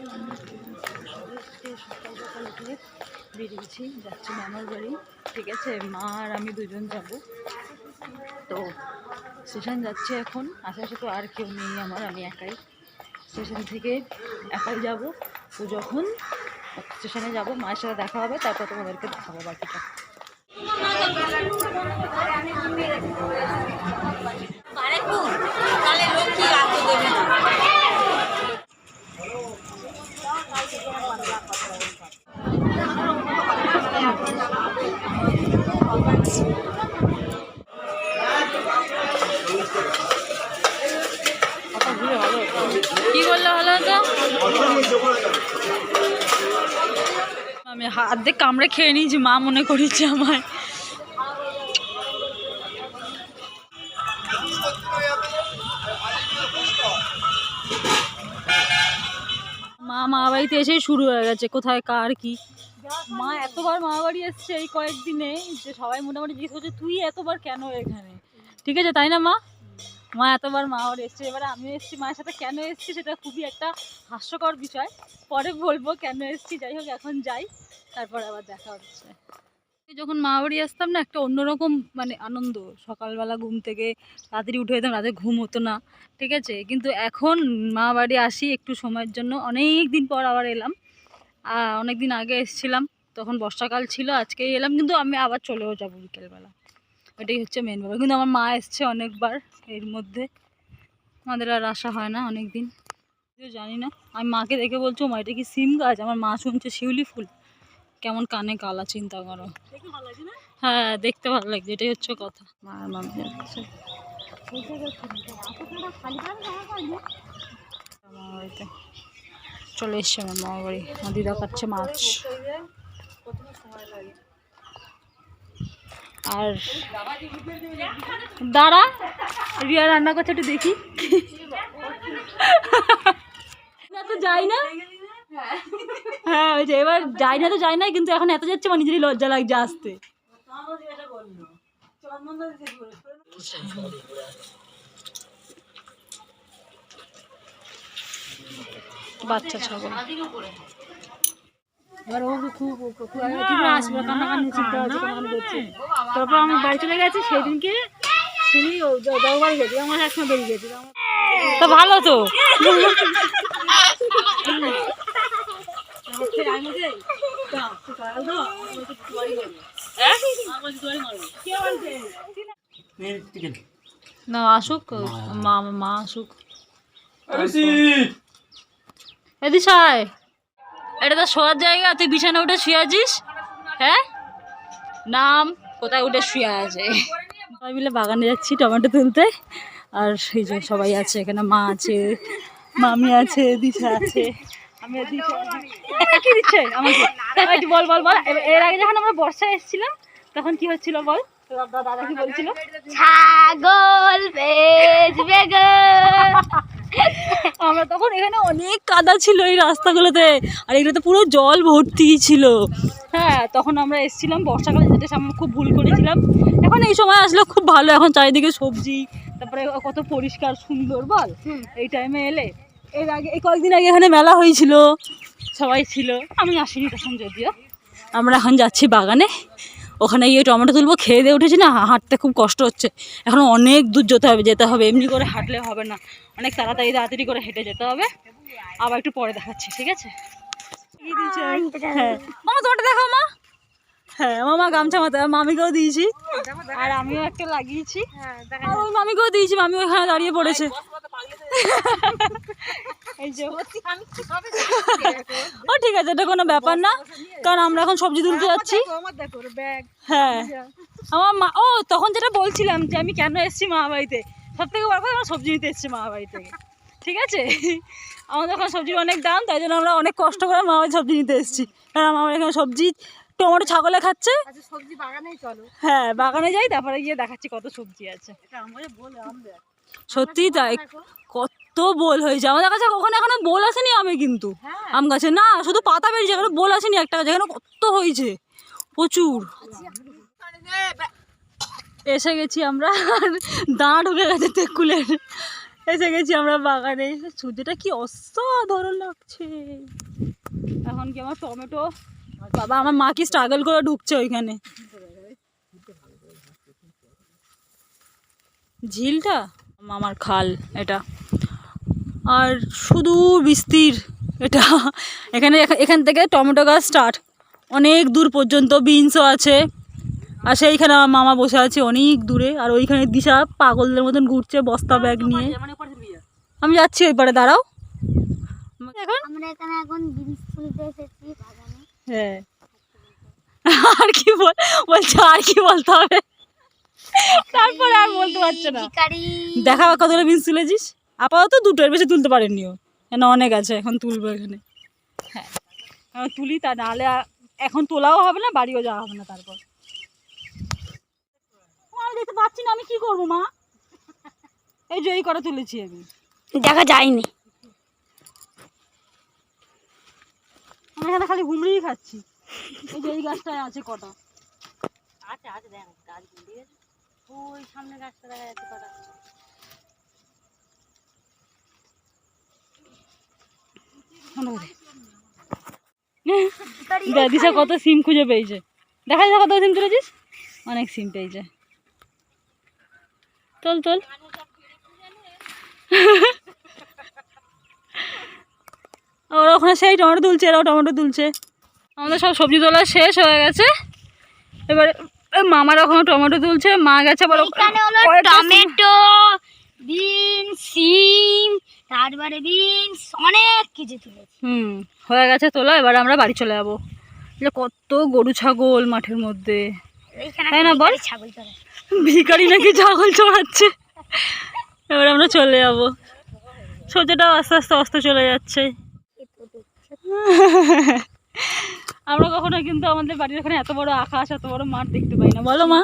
সকাল সকাল উঠে বেরিয়েছি, যাচ্ছি মামার বাড়ি। ঠিক আছে, মা আর আমি দুজন যাব। তো স্টেশন যাচ্ছে এখন, আশেপাশে তো আর কেউ নেই আমার, আমি একাই। স্টেশন থেকে একাই যাব। তো যখন স্টেশনে যাব মায়ের সাথে দেখা হবে, তারপর তোমাদেরকে দেখাবো বাকিটা। কি বললে ভালো হতো? আমি হাত দিয়ে কামড়ে খেয়ে নিয়েছি, মা মনে করেছে আমায়। মা বাড়িতে এসেই শুরু হয়ে গেছে কোথায় কার কি। মা এতবার মা বাড়ি এসছে এই কয়েকদিনে যে সবাই মোটামুটি জিজ্ঞেস করছে তুই এতবার কেন এখানে। ঠিক আছে, তাই না মা? মা এতবার মা বাড়ি এসছে, এবারে আমিও এসছি মায়ের সাথে। কেন এসছি সেটা খুবই একটা হাস্যকর বিষয়, পরে বলবো কেন এসছি। যাই হোক, এখন যাই, তারপর আবার দেখা হচ্ছে। যখন মা বাড়ি আসতাম না, একটা অন্যরকম মানে আনন্দ। সকালবেলা ঘুম থেকে তাড়াতাড়ি উঠে যেতাম, রাতে ঘুম হতো না। ঠিক আছে, কিন্তু এখন মা বাড়ি আসি একটু সময়ের জন্য, অনেক দিন পর আবার এলাম। অনেক দিন আগে এসেছিলাম, তখন বর্ষাকাল ছিল, আজকেই এলাম, কিন্তু আমি আবার চলেও যাবো বিকেলবেলা। এটাই হচ্ছে মেন ব্যাপার। কিন্তু আমার মা এসছে অনেকবার এর মধ্যে, আমাদের আর আসা হয় না অনেক দিন। জানি না, আমি মাকে দেখে বলছো মা এটা কি সিম গাছ? আমার মা শুনছে শিউলি ফুল। কেমন কানে কালা, চিন্তা করো। হ্যাঁ, দেখতে ভালো লাগছে, এটাই হচ্ছে কথা। মার মামি যাচ্ছে চলে এসছে আমার মামার বাড়ি। আমার দিদা খাচ্ছে মাছ। আর দাঁড়া, রিয়া রান্না করছে, একটু দেখি। না তো যাই না। হ্যাঁ, ওই যে এবার যাই না তো যাই না, কিন্তু এখন এত যাচ্ছে আমার নিজেরই লজ্জা লাগছে আসতে। বাচ্চা ছাগল। এবার ও খুব আসবে, কান্নাকান্নি চিন্তা হচ্ছে, কান্নাকান্নি করছে। তারপর আমি বাড়ি চলে গেছি, সেদিনকে শুনি দাও বাড়ি গেছি, আমার একসময় বেরিয়ে গেছি। তো ভালো তো। না আসুক, মা আসুক। এদিশায়, এটা তো শোয়ার জায়গা, তুই বিছানা উঠে শুয়ে আছিস? হ্যাঁ, নাম কোথায় উঠে শুয়ে আছে। সবাই মিলে বাগানে যাচ্ছি টমেটো তুলতে। আর এই যে সবাই আছে এখানে, মা আছে, মামি আছে, দিশা আছে, আমি কি দিচ্ছে আমাকে? বল বল বল। এর আগে যখন আমরা বর্ষায় এসেছিলাম তখন কি হচ্ছিল বল? দাদা কি বলছিল? ছাগল বেচবে গো। আমরা তখন এখানে অনেক কাদা ছিল এই রাস্তাগুলোতে, আর এগুলোতে পুরো জল ভর্তি ছিল। হ্যাঁ, তখন আমরা এসেছিলাম বর্ষাকালে, যেটা আমরা খুব ভুল করেছিলাম। এখন এই সময় আসলে খুব ভালো, এখন চারিদিকে সবজি, তারপরে কত পরিষ্কার সুন্দর বল এই টাইমে এলে। এর আগে এই কয়েকদিন আগে এখানে মেলা হয়েছিল, সবাই ছিল, আমি আসিনি তখন। যদিও আমরা এখন যাচ্ছি বাগানে, ওখানে গিয়ে টমেটো তুলবো। খেয়ে দিয়ে উঠেছি না, হাঁটতে খুব কষ্ট হচ্ছে, এখন অনেক দূর যেতে হবে। এমনি করে হাঁটলে হবে না, অনেক তাড়াতাড়ি করে হেঁটে যেতে হবে। আবার একটু পরে দেখাচ্ছি, ঠিক আছে? হ্যাঁ মামা, তোমারটা দেখাও মা। হ্যাঁ, মামা গামছা মাথায়, মামিকেও দিয়েছি, আর আমিও একটা লাগিয়েছি, আর ওই মামিকেও দিয়েছি। মামি ওইখানে দাঁড়িয়ে পড়েছে। ও ঠিক আছে, এটা কোনো ব্যাপার না, কারণ আমরা এখন সবজি তুলতে যাচ্ছি। হ্যাঁ, আমার মা, ও তখন যেটা বলছিলাম যে আমি কেন এসেছি মা বাড়িতে, সব থেকে বড় কথা আমার সবজি নিতে এসেছি মা বাড়ি থেকে। ঠিক আছে, আমাদের এখন সবজির অনেক দাম, তাই জন্য আমরা অনেক কষ্ট করে মা বাড়ি সবজি নিতে এসেছি। কারণ আমার এখানে সবজি টমেটো ছাগলে খাচ্ছে। সবজি বাগানেই চলো। হ্যাঁ, বাগানে যাই, তারপরে গিয়ে দেখাচ্ছি কত সবজি আছে। সত্যি তাই, কত বোল হয়েছে আমাদের কাছে। ওখানে এখনো বোল আসেনি আমি, কিন্তু আম গাছে না, শুধু পাতা বেরিয়েছে, এখনো বোল আসেনি একটা গাছে। এখানে কত হয়েছে, প্রচুর। এসে গেছি আমরা, দাঁড়া ঢুকে গেছে তেঁকুলের। এসে গেছি আমরা বাগানে। সূর্যটা কি অসাধারণ লাগছে। এখন কি আমার টমেটো, বাবা আমার মা কি স্ট্রাগল করে ঢুকছে ওইখানে। ঝিলটা আমার খাল এটা, আর শুধু বিস্তীর এটা। এখানে এখান থেকে টমেটো গাছ স্টার্ট, অনেক দূর পর্যন্ত বিনসও আছে। আর সেইখানে আমার মামা বসে আছে অনেক দূরে, আর ওইখানে দিশা পাগলদের মতন ঘুরছে বস্তা ব্যাগ নিয়ে। আমি যাচ্ছি ওই পারে, দাঁড়াও। এখন আমরা এখানে এখন বিনস তুলতে এসেছি বাগানে। হ্যাঁ, আর কি বলছো, আর কি বলতে হবে, তারপরে আর বলতে পারছো না। দেখা কতগুলো বিনস তুলেছিস? আপাতত দুটোর বেশি তুলতে পারেননিও, কেন অনেক আছে, এখন তুলবো এখানে। হ্যাঁ তুলি, তা নাহলে এখন তোলাও হবে না, বাড়িও যাওয়া হবে না। তারপর আমি দেখতে পাচ্ছি না, আমি কি করবো মা? এই যে এই করা তুলেছি আমি, দেখা যায়নি। আমি এখানে খালি ঘুমড়িই খাচ্ছি। এই যে এই গাছটায় আছে কটা, আছে আছে দেখ গাছ, ওই সামনে গাছটা দেখা যাচ্ছে কটা। দিশা কত সিম খুঁজে পেয়েছে, দেখা যাচ্ছে কত সিম তুলেছিস, অনেক সিম পেয়েছে। তোল তোল। ওরা ওখানে সেই টমেটো তুলছে, এরাও টমেটো তুলছে। আমাদের সব সবজি তোলা শেষ হয়ে গেছে, এবারে মামার ওখানে টমেটো তুলছে, মা গেছে বড় টমেটো, বিনস, সিম, তারপরে বিনস, অনেক কিছু তুলেছি। হয়ে গেছে তোলা। এবার আমরা বাড়ি চলে যাবো। কত গরু ছাগল মাঠের মধ্যে, তাই না বল? ভিখারি নাকি ছাগল চড়াচ্ছে। এবার আমরা চলে যাবো, সূর্যটাও আস্তে আস্তে অস্ত চলে যাচ্ছে। আমরা কখনো কিন্তু আমাদের বাড়ির ওখানে এত বড় আকাশ, এত বড় মাঠ দেখতে পাই না, বলো মা?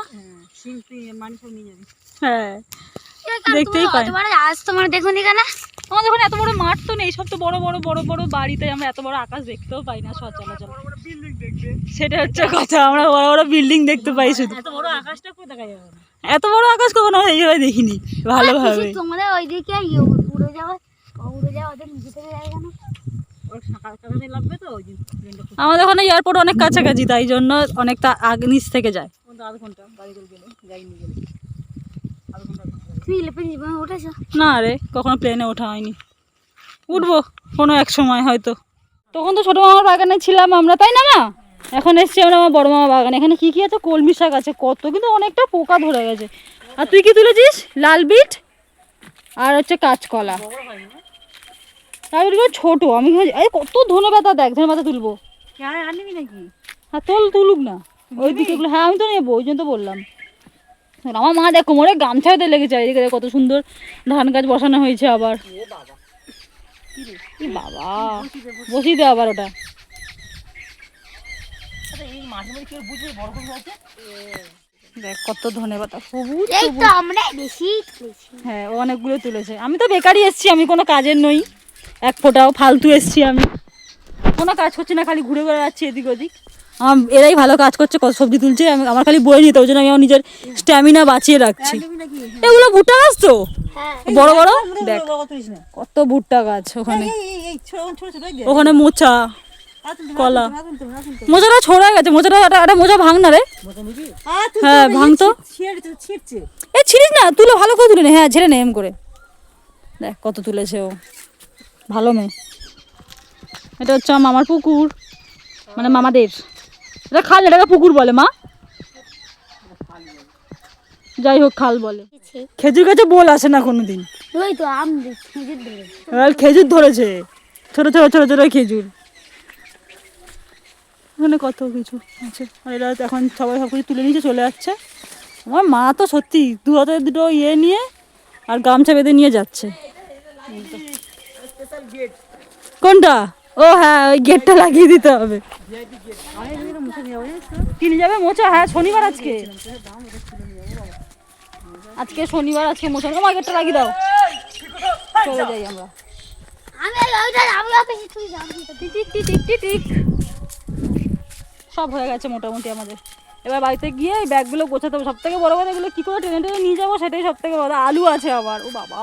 হ্যাঁ দেখতেই পাই। আজ তোমার দেখুন এখানে আমাদের ওখানে এত বড় মাঠ তো নেই, সব তো বড় বড় বড় বড় বাড়িতে আমরা এত বড় আকাশ দেখতেও পাই না সচরাচর। সেটা হচ্ছে কথা, আমরা বড় বড় বিল্ডিং দেখতে পাই শুধু। এত বড় আকাশটা কোথায় দেখা যাবে? এত বড় আকাশ কখনো এইভাবে দেখিনি ভালোভাবে। তোমাদের ওইদিকে উড়ে যাওয়া ওদের নিচে থেকে যায় কেন? আমাদের ওখানে এয়ারপোর্ট অনেক কাছাকাছি, তাই জন্য অনেকটা আগে নিচ থেকে যায়। না রে, কখনো প্লেনে ওঠা হয়নি, উঠবো কোনো এক সময় হয়তো। তখন তো ছোটো মামার বাগানে ছিলাম আমরা, তাই না মা? এখন এসছি আমরা আমার বড় মামার বাগানে। এখানে কি কি আছে? কলমি শাক আছে কত, কিন্তু অনেকটা পোকা ধরে গেছে। আর তুই কি তুলেছিস? লাল বিট আর হচ্ছে কাঁচকলা। তারপরে ছোটো আমি কত ধনে পাতা, দেখ ধনে পাতা তুলবো আনবি নাকি? হ্যাঁ তুলুক না ওইদিকে। হ্যাঁ আমি তো নেবো, ওই জন্য তো বললাম। আমার মা দেখ কোমরে গামছা হতে লেগেছে, এদিকে কত সুন্দর ধান গাছ বসানো হয়েছে আবার। বাবা বসিয়ে দে আবার ওটা। দেখ কত ধনেপাতা, সবুজ। হ্যাঁ ও অনেকগুলো তুলেছে। আমি তো বেকারই এসছি, আমি কোনো কাজের নই এক ফোঁটাও, ফালতু এসছি আমি, কোনো কাজ করছি না, খালি ঘুরে ঘুরে যাচ্ছি এদিক ওদিক। এরাই ভালো কাজ করছে, কত সবজি তুলছে, আমার খালি বই নিতে, ওই জন্য আমি আমার নিজের স্ট্যামিনা বাঁচিয়ে রাখছি। এগুলো ভুট্টা গাছ তো বড় বড়, দেখ কত ভুট্টা গাছ ওখানে। ওখানে মোচা কলা, মোচাটা ছড়া গেছে, মোচাটা একটা মোচা ভাঙ না রে। হ্যাঁ ভাঙ তো, এ ছিড়িস না, তুলে ভালো করে তুলে নে। হ্যাঁ ঝেড়ে নে এম করে, দেখ কত তুলেছে ও, ভালো মেয়ে। এটা হচ্ছে মামার পুকুর, মানে মামাদের এটা খাল, এটাকে পুকুর বলে মা, যাই হোক খাল বলে। খেজুর গাছে বোল আসে না কোনোদিন, খেজুর ধরেছে ছোট ছোট ছোট ছোট খেজুর, ওখানে কত কিছু আছে। আর এরা এখন সবাই সব কিছু তুলে নিচে চলে যাচ্ছে। আমার মা তো সত্যি দু হাতে দুটো ইয়ে নিয়ে আর গামছা বেঁধে নিয়ে যাচ্ছে। কোনটা? ও হ্যাঁ ওই গেটটা লাগিয়ে দিতে হবে। কিনে যাবে মোচা? হ্যাঁ শনিবার আজকে, আজকে শনিবার, আজকে মোচা। আমার গেটটা লাগিয়ে দাও, চলে যাই আমরা। সব হয়ে গেছে মোটামুটি আমাদের। এবার বাড়িতে গিয়ে এই ব্যাগগুলো গোছাতে হবে। সব থেকে বড় কথা, এগুলো কী করে টেনে টেনে নিয়ে যাবো সেটাই সব থেকে বড়। আলু আছে আবার, ও বাবা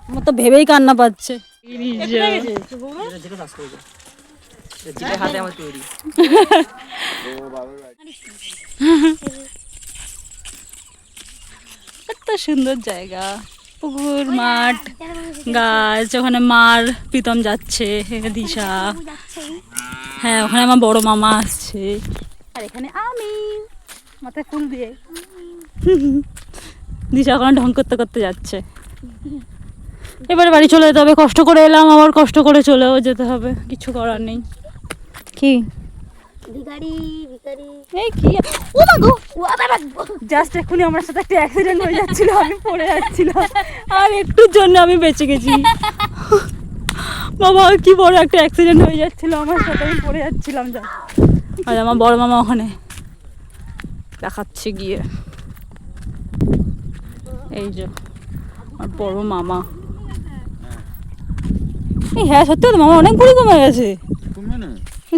আমার তো ভেবেই কান্না পাচ্ছে। হাতে আমার তৈরি। এত সুন্দর জায়গা, পুকুর, মাঠ, গাছ, ওখানে মার প্রীতম যাচ্ছে, দিশা, হ্যাঁ ওখানে আমার বড় মামা আসছে, আর এখানে আমি মাথায় ফুল দিয়ে দিশা ওখানে ঢং করতে করতে যাচ্ছে। এবারে বাড়ি চলে যেতে হবে, কষ্ট করে এলাম, আবার কষ্ট করে চলেও যেতে হবে, কিছু করার নেই। কি ভিখারি ভিখারি এই কি, ও মা গো, জাস্ট এখনই আমার সাথে একটা অ্যাক্সিডেন্ট হয়ে যাচ্ছিল, আমি পড়ে যাচ্ছিলাম, আর একটুর জন্য আমি বেঁচে গেছি। বাবা কি বড় একটা অ্যাক্সিডেন্ট হয়ে যাচ্ছিল আমার সাথে, আমি পড়ে যাচ্ছিলাম যা। আর আমার বড় মামা ওখানে দেখাচ্ছে গিয়ে, এই যে আমার বড় মামা। এই হ্যাঁ সত্যি তো মামা অনেক বুড়ি কমে গেছে,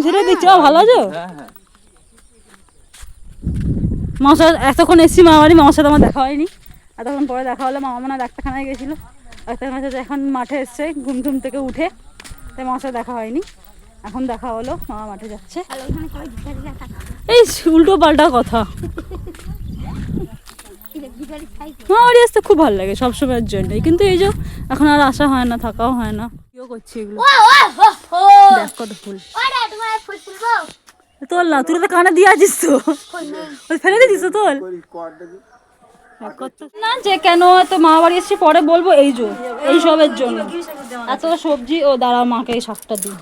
সেটা দেখছি। ভালো আছো? মামার সাথে এতক্ষণ এসছি মামা বাড়ি, মামার সাথে আমার দেখা হয়নি, এতক্ষণ পরে দেখা হলো। মামা মনে হয় ডাক্তারখানায় গেছিলো, ডাক্তারখানার সাথে এখন মাঠে এসছে ঘুম টুম থেকে উঠে, তাই মামার সাথে দেখা হয়নি, এখন দেখা হলো, মামা মাঠে যাচ্ছে। আর ওইখানে কয় ভিখারিরা থাকে এই উল্টো পাল্টা কথা। ভিখারি খাই মামা বাড়ি আসতে খুব ভালো লাগে সবসময়ের জন্যই, কিন্তু এই যে এখন আর আসা হয় না, থাকাও হয় না। কিও করছি এগুলো, দেখ কত ফুল। ওরে তোমার ফুল ফুলবো তোল না, তুই তো কানে দিয়ে আছিস তো, ওই ফেলে দিস তো, তোল না। যে কেন এত মা বাড়ি এসছি পরে বলবো, এই যে এইসবের জন্য এত সবজি। ও দাঁড়াও, মাকে এই শাকটা দিই,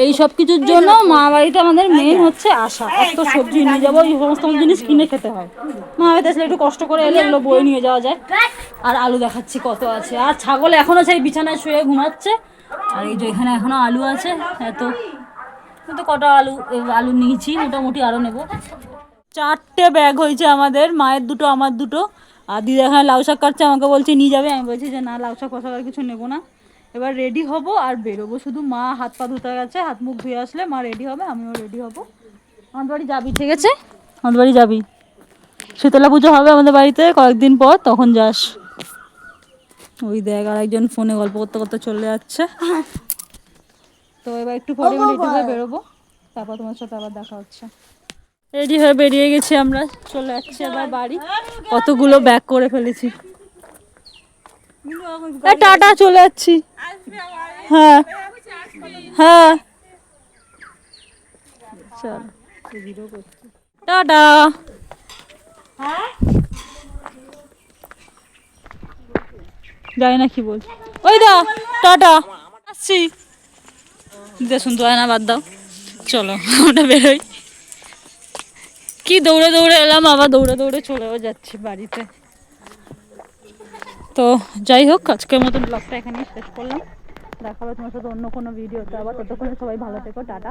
এই সব কিছুর জন্য মা বাড়িতে আমাদের মেন হচ্ছে আসা। এত সবজি নিয়ে যাবো, এই সমস্ত জিনিস কিনে খেতে হয়। মা বাড়িতে আসলে একটু কষ্ট করে এলে এগুলো বয়ে নিয়ে যাওয়া যায়। আর আলু দেখাচ্ছি কত আছে, আর ছাগল এখনো সেই বিছানায় শুয়ে ঘুমাচ্ছে। আর এই যে এখানে এখনো আলু আছে, এত কিন্তু কটা আলু, আলু নিয়েছি, মোটামুটি আরও নেবো। 4টে ব্যাগ হয়েছে আমাদের, মায়ের দুটো আমার দুটো। আর দিদা এখানে লাউ শাক কাটছে, আমাকে বলছে নিয়ে যাবে, আমি বলছি যে না লাউ শাক কষা আর কিছু নেবো না। এবার রেডি হব আর বেরোবো, শুধু মা হাত পা ধুতে গেছে, হাত মুখ ধুয়ে আসলে মা রেডি হবে, আমিও রেডি হব। আমাদের বাড়ি যাবি, ঠিক আছে? আমাদের বাড়ি যাবি, শীতলা পুজো হবে আমাদের বাড়িতে কয়েকদিন পর, তখন যাস। ওই দেখ আর একজন ফোনে গল্প করতে করতে চলে যাচ্ছে। তো এবার একটু পরে রেডি হয়ে বেরোবো, তারপর তোমার সাথে আবার দেখা হচ্ছে। রেডি হয়ে বেরিয়ে গেছি আমরা, চলে যাচ্ছি এবার বাড়ি। কতগুলো ব্যাগ করে ফেলেছি, টাটা, চলে যাচ্ছি। হ্যাঁ হ্যাঁ চল, টাটা। যাই না কি বল, ওই দা টাটা, আসছি। দেখুন তো না, বাদ দাও, চলো আমরা বেরোই। কি দৌড়ে দৌড়ে এলাম, আবার দৌড়ে দৌড়ে চলেও যাচ্ছি বাড়িতে। তো যাই হোক, আজকের মতো ব্লগটা এখানেই শেষ করলাম। দেখা হবে তোমার সাথে অন্য কোনো ভিডিওতে আবার, ততক্ষণে সবাই ভালো থেকো, টাটা।